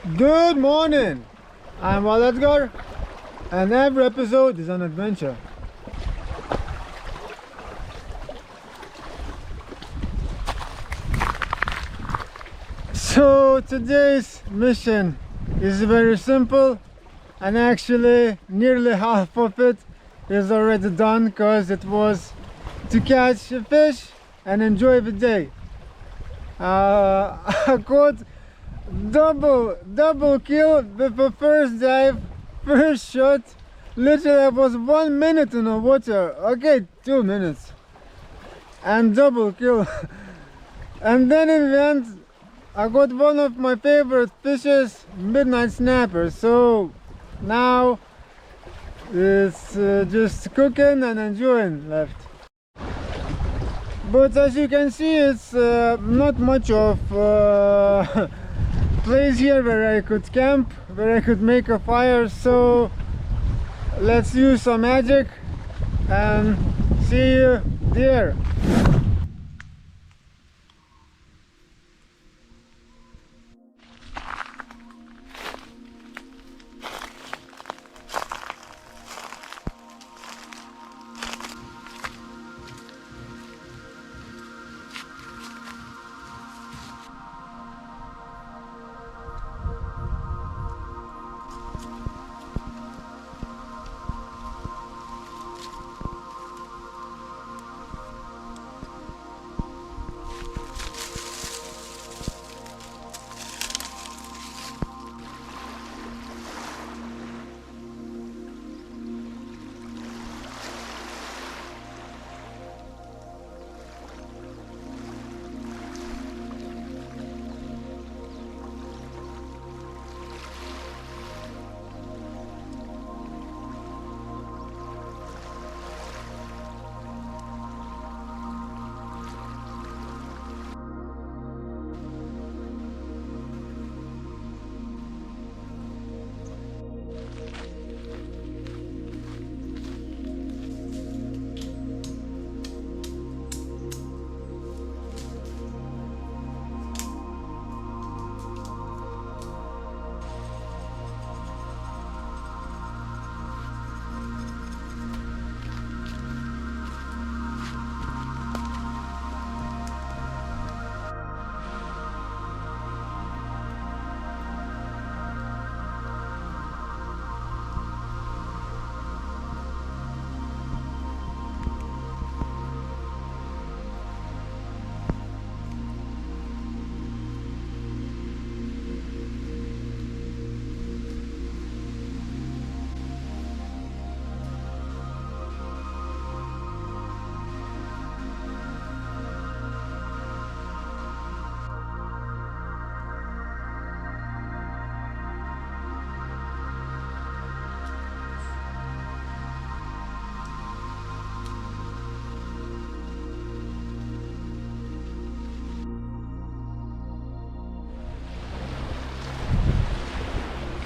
Good morning! I'm Edgar, and every episode is an adventure. So today's mission is very simple, and actually nearly half of it is already done because it was to catch a fish and enjoy the day. I caught double kill with the first dive, first shot. Literally I was 1 minute in the water, okay, 2 minutes, and double kill. And then in the end I got one of my favorite fishes, midnight snapper. So now it's just cooking and enjoying left. But as you can see, it's not much of place here where I could camp, where I could make a fire. So let's use some magic and see you there.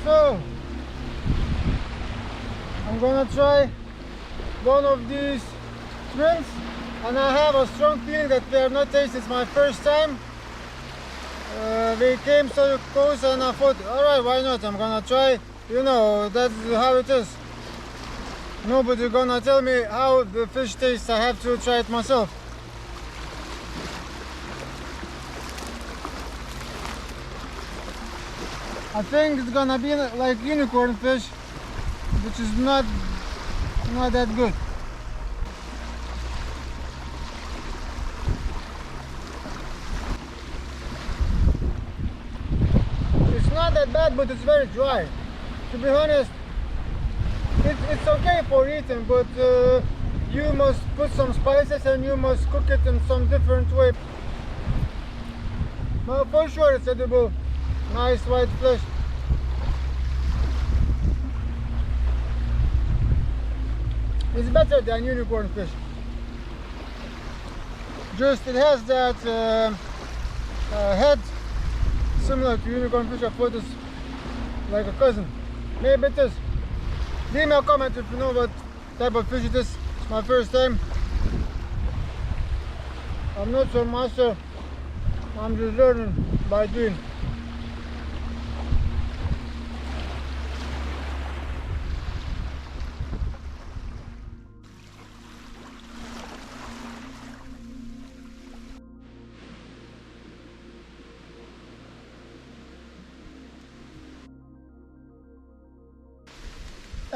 So I'm gonna try one of these shrimps, and I have a strong feeling that they are not tasted. It's my first time. They came so close and I thought, alright, why not? I'm gonna try. You know, that's how it is. Nobody gonna tell me how the fish tastes. I have to try it myself. I think it's gonna be like unicorn fish, which is not that good. It's not that bad, but it's very dry. To be honest, it's okay for eating, but you must put some spices and you must cook it in some different way. But for sure it's edible. Nice white flesh. It's better than unicorn fish. Just it has that head similar to unicorn fish. I thought it's like a cousin. Maybe it is. Leave me a comment if you know what type of fish it is. It's my first time. I'm not so master. I'm just learning by doing.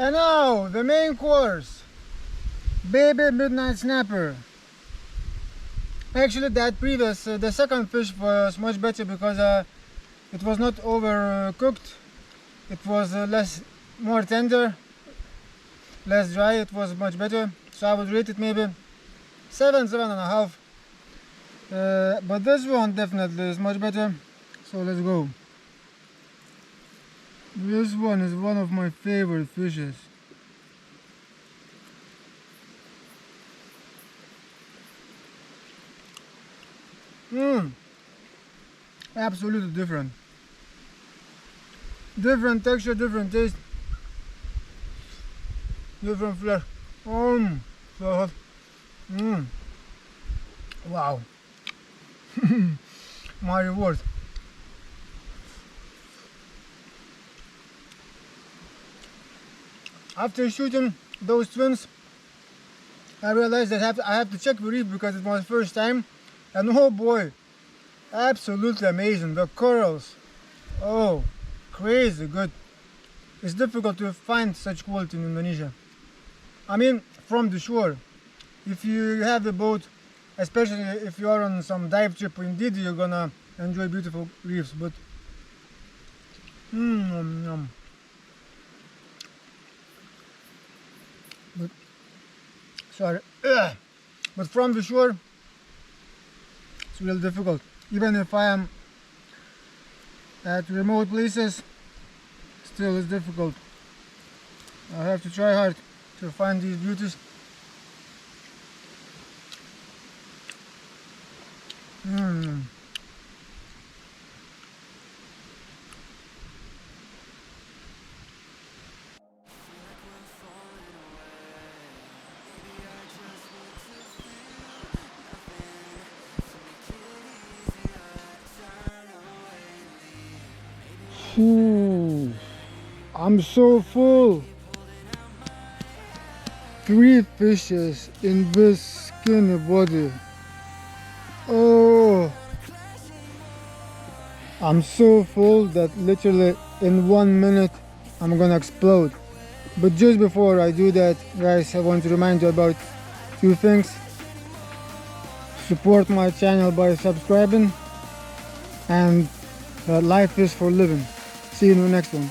And now the main course, baby midnight snapper. Actually that previous, the second fish was much better because it was not overcooked. It was more tender, less dry. It was much better. So I would rate it maybe 7, 7.5. But this one definitely is much better. So let's go. This one is one of my favorite fishes. Absolutely different. Different texture, different taste, different flavor. So hot. Wow. My reward. After shooting those twins, I realized that I have to check the reef because it was my first time, and oh boy, absolutely amazing. The corals, oh, crazy good. It's difficult to find such quality in Indonesia. I mean, from the shore. If you have a boat, especially if you are on some dive trip, indeed you're gonna enjoy beautiful reefs. But sorry, but from the shore, it's real difficult. Even if I am at remote places, still it's difficult. I have to try hard to find these beauties. I'm so full. 3 fishes in this skinny body. Oh, I'm so full that literally in 1 minute I'm gonna explode. But just before I do that, guys, I want to remind you about 2 things. Support my channel by subscribing, and life is for living. See you in the next one.